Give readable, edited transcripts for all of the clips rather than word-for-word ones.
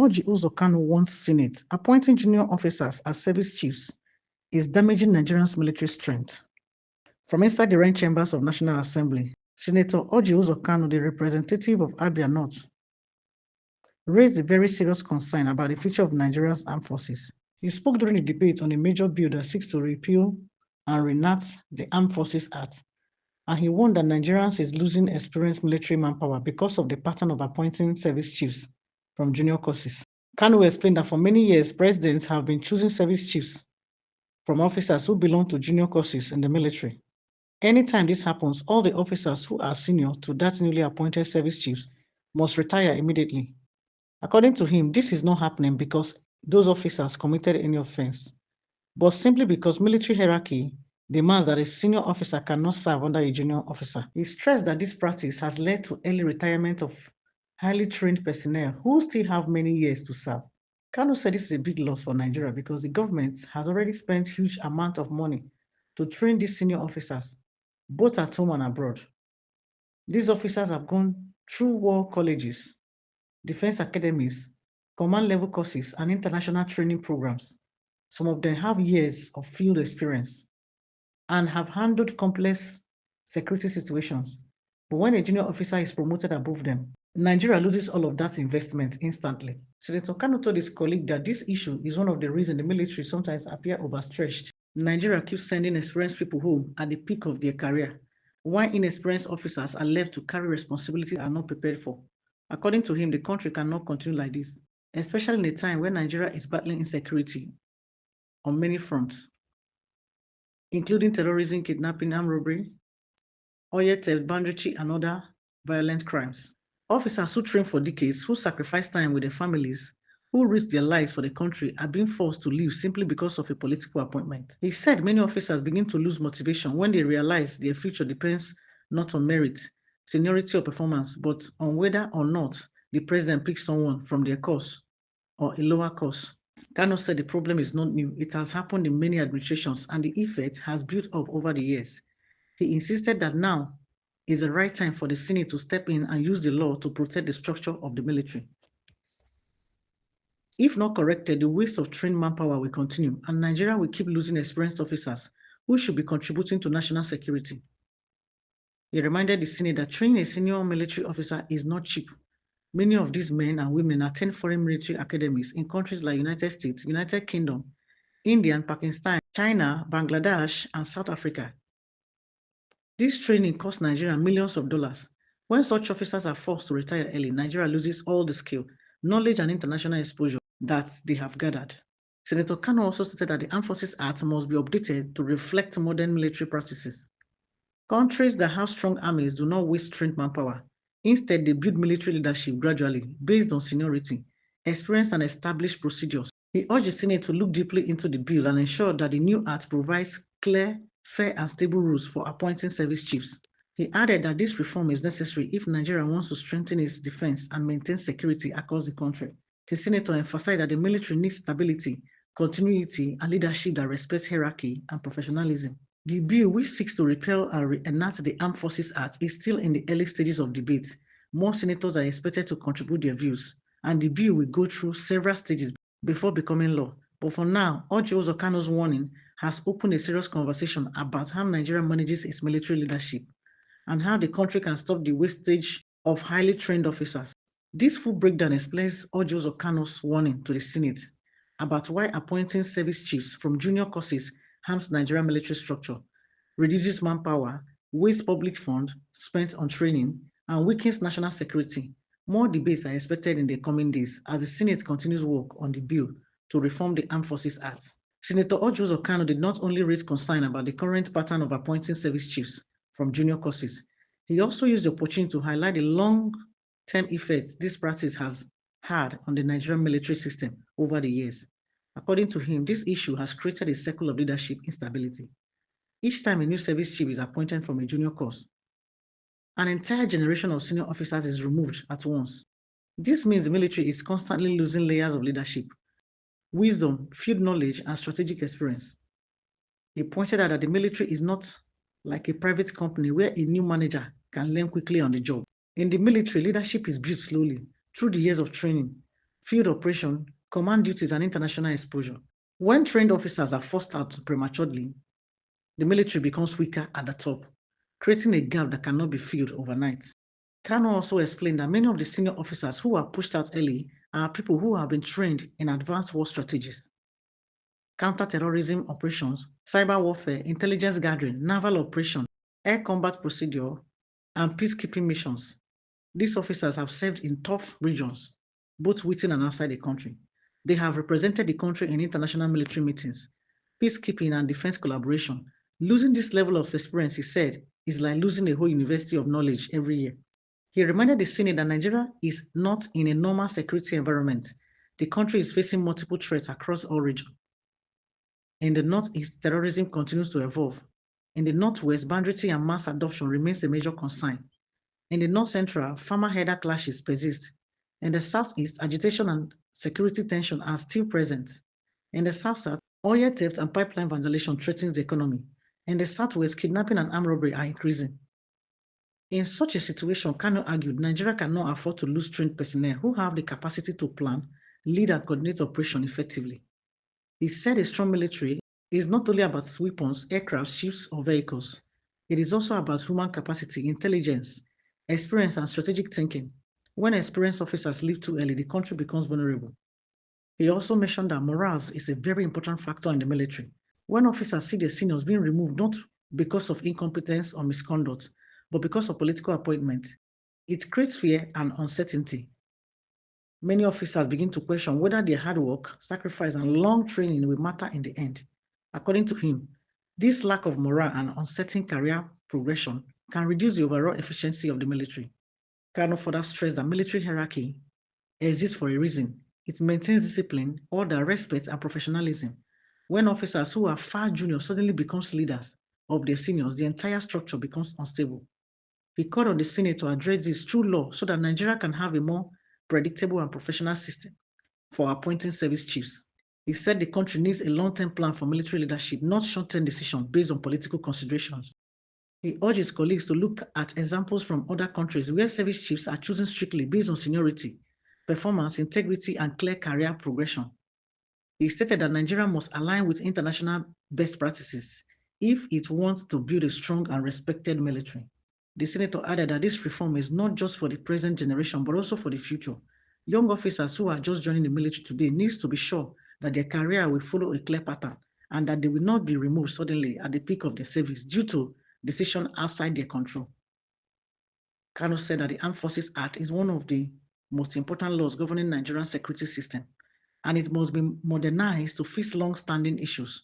Orji Uzor Kalu warns Senate, appointing junior officers as service chiefs is damaging Nigeria's military strength. From inside the rank chambers of National Assembly, Senator Orji Uzor Kalu, the representative of Abia North, raised a very serious concern about the future of Nigeria's armed forces. He spoke during a debate on a major bill that seeks to repeal and reenact the Armed Forces Act, and he warned that Nigerians is losing experienced military manpower because of the pattern of appointing service chiefs from junior courses. Kalu explained that for many years, presidents have been choosing service chiefs from officers who belong to junior courses in the military. Anytime this happens, all the officers who are senior to that newly appointed service chiefs must retire immediately. According to him, this is not happening because those officers committed any offense, but simply because military hierarchy demands that a senior officer cannot serve under a junior officer. He stressed that this practice has led to early retirement of highly trained personnel who still have many years to serve. Kalu said this is a big loss for Nigeria because the government has already spent huge amount of money to train these senior officers, both at home and abroad. These officers have gone through war colleges, defense academies, command level courses, and international training programs. Some of them have years of field experience and have handled complex security situations. But when a junior officer is promoted above them, Nigeria loses all of that investment instantly. Senator Kalu told his colleague that this issue is one of the reasons the military sometimes appear overstretched. Nigeria keeps sending experienced people home at the peak of their career, while inexperienced officers are left to carry responsibilities they are not prepared for. According to him, the country cannot continue like this, especially in a time when Nigeria is battling insecurity on many fronts, including terrorism, kidnapping, armed robbery, oil theft, banditry, and other violent crimes. Officers who train for decades, who sacrifice time with their families, who risk their lives for the country are being forced to leave simply because of a political appointment. He said many officers begin to lose motivation when they realize their future depends not on merit, seniority, or performance, but on whether or not the president picks someone from their course or a lower course. Kalu said the problem is not new. It has happened in many administrations and the effect has built up over the years. He insisted that now is the right time for the Senate to step in and use the law to protect the structure of the military. If not corrected, the waste of trained manpower will continue and Nigeria will keep losing experienced officers who should be contributing to national security. He reminded the Senate that training a senior military officer is not cheap. Many of these men and women attend foreign military academies in countries like United States, United Kingdom, India and Pakistan, China, Bangladesh, and South Africa. This training costs Nigeria millions of dollars. When such officers are forced to retire early, Nigeria loses all the skill, knowledge, and international exposure that they have gathered. Senator Kalu also stated that the Armed Forces Act must be updated to reflect modern military practices. Countries that have strong armies do not waste trained manpower. Instead, they build military leadership gradually based on seniority, experience, and established procedures. He urged the Senate to look deeply into the bill and ensure that the new act provides clear, fair, and stable rules for appointing service chiefs. He added that this reform is necessary if Nigeria wants to strengthen its defense and maintain security across the country. The senator emphasized that the military needs stability, continuity, and leadership that respects hierarchy and professionalism. The bill, which seeks to repeal and reenact the Armed Forces Act, is still in the early stages of debate. More senators are expected to contribute their views, and the bill will go through several stages before becoming law. But for now, Orji Uzor Kalu's warning has opened a serious conversation about how Nigeria manages its military leadership and how the country can stop the wastage of highly trained officers. This full breakdown explains Orji Uzor Kalu's warning to the Senate about why appointing service chiefs from junior courses harms Nigerian military structure, reduces manpower, wastes public funds spent on training, and weakens national security. More debates are expected in the coming days as the Senate continues work on the bill to reform the Armed Forces Act. Senator Orji Uzor Kalu did not only raise concern about the current pattern of appointing service chiefs from junior courses, he also used the opportunity to highlight the long-term effects this practice has had on the Nigerian military system over the years. According to him, this issue has created a cycle of leadership instability. Each time a new service chief is appointed from a junior course, an entire generation of senior officers is removed at once. This means the military is constantly losing layers of leadership, wisdom, field knowledge, and strategic experience. He pointed out that the military is not like a private company where a new manager can learn quickly on the job. In the military, leadership is built slowly through the years of training, field operation, command duties, and international exposure. When trained officers are forced out prematurely, the military becomes weaker at the top, creating a gap that cannot be filled overnight. Kanu also explained that many of the senior officers who are pushed out early are people who have been trained in advanced war strategies, counter-terrorism operations, cyber warfare, intelligence gathering, naval operation, air combat procedure, and peacekeeping missions. These officers have served in tough regions, both within and outside the country. They have represented the country in international military meetings, peacekeeping, and defense collaboration. Losing this level of experience, he said, is like losing a whole university of knowledge every year. He reminded the Senate that Nigeria is not in a normal security environment. The country is facing multiple threats across all regions. In the Northeast, terrorism continues to evolve. In the Northwest, banditry and mass adoption remains a major concern. In the North Central, farmer-herder clashes persist. In the Southeast, agitation and security tension are still present. In the South-South, oil theft and pipeline vandalism threatens the economy. In the Southwest, kidnapping and armed robbery are increasing. In such a situation, Kanu argued Nigeria cannot afford to lose trained personnel who have the capacity to plan, lead, and coordinate operations effectively. He said a strong military is not only about weapons, aircraft, ships, or vehicles. It is also about human capacity, intelligence, experience, and strategic thinking. When experienced officers leave too early, the country becomes vulnerable. He also mentioned that morale is a very important factor in the military. When officers see their seniors being removed, not because of incompetence or misconduct, but because of political appointment, it creates fear and uncertainty. Many officers begin to question whether their hard work, sacrifice, and long training will matter in the end. According to him, this lack of morale and uncertain career progression can reduce the overall efficiency of the military. Kanu further stressed that military hierarchy exists for a reason. It maintains discipline, order, respect, and professionalism. When officers who are far junior suddenly become leaders of their seniors, the entire structure becomes unstable. He called on the Senate to address this through law so that Nigeria can have a more predictable and professional system for appointing service chiefs. He said the country needs a long-term plan for military leadership, not short-term decisions based on political considerations. He urged his colleagues to look at examples from other countries where service chiefs are chosen strictly based on seniority, performance, integrity, and clear career progression. He stated that Nigeria must align with international best practices if it wants to build a strong and respected military. The senator added that this reform is not just for the present generation, but also for the future. Young officers who are just joining the military today need to be sure that their career will follow a clear pattern and that they will not be removed suddenly at the peak of their service due to decisions outside their control. Kanu said that the Armed Forces Act is one of the most important laws governing Nigerian security system, and it must be modernized to fix long-standing issues.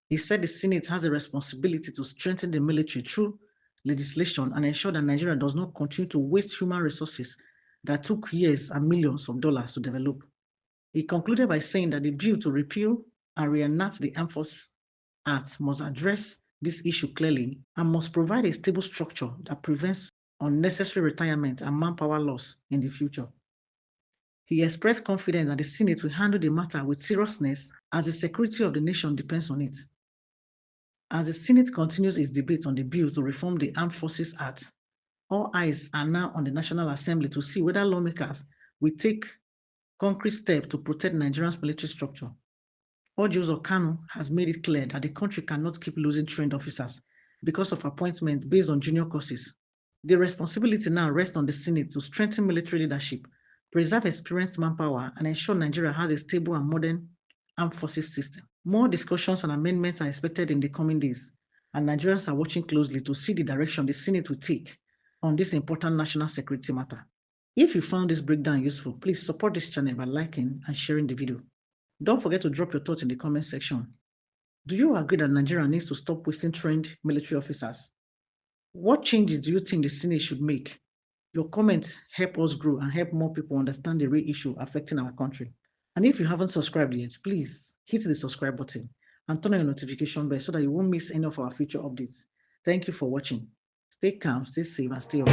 He said the Senate has a responsibility to strengthen the military through legislation and ensure that Nigeria does not continue to waste human resources that took years and millions of dollars to develop. He concluded by saying that the bill to repeal and reenact the Armed Forces Act must address this issue clearly and must provide a stable structure that prevents unnecessary retirement and manpower loss in the future. He expressed confidence that the Senate will handle the matter with seriousness as the security of the nation depends on it. As the Senate continues its debate on the bill to reform the Armed Forces Act, all eyes are now on the National Assembly to see whether lawmakers will take concrete steps to protect Nigeria's military structure. Orji Uzor Kalu has made it clear that the country cannot keep losing trained officers because of appointments based on junior courses. The responsibility now rests on the Senate to strengthen military leadership, preserve experienced manpower, and ensure Nigeria has a stable and modern armed forces system. More discussions and amendments are expected in the coming days, and Nigerians are watching closely to see the direction the Senate will take on this important national security matter. If you found this breakdown useful, please support this channel by liking and sharing the video. Don't forget to drop your thoughts in the comment section. Do you agree that Nigeria needs to stop wasting trained military officers? What changes do you think the Senate should make? Your comments help us grow and help more people understand the real issue affecting our country. And if you haven't subscribed yet, please hit the subscribe button and turn on your notification bell so that you won't miss any of our future updates. Thank you for watching. Stay calm, stay safe, and stay awake.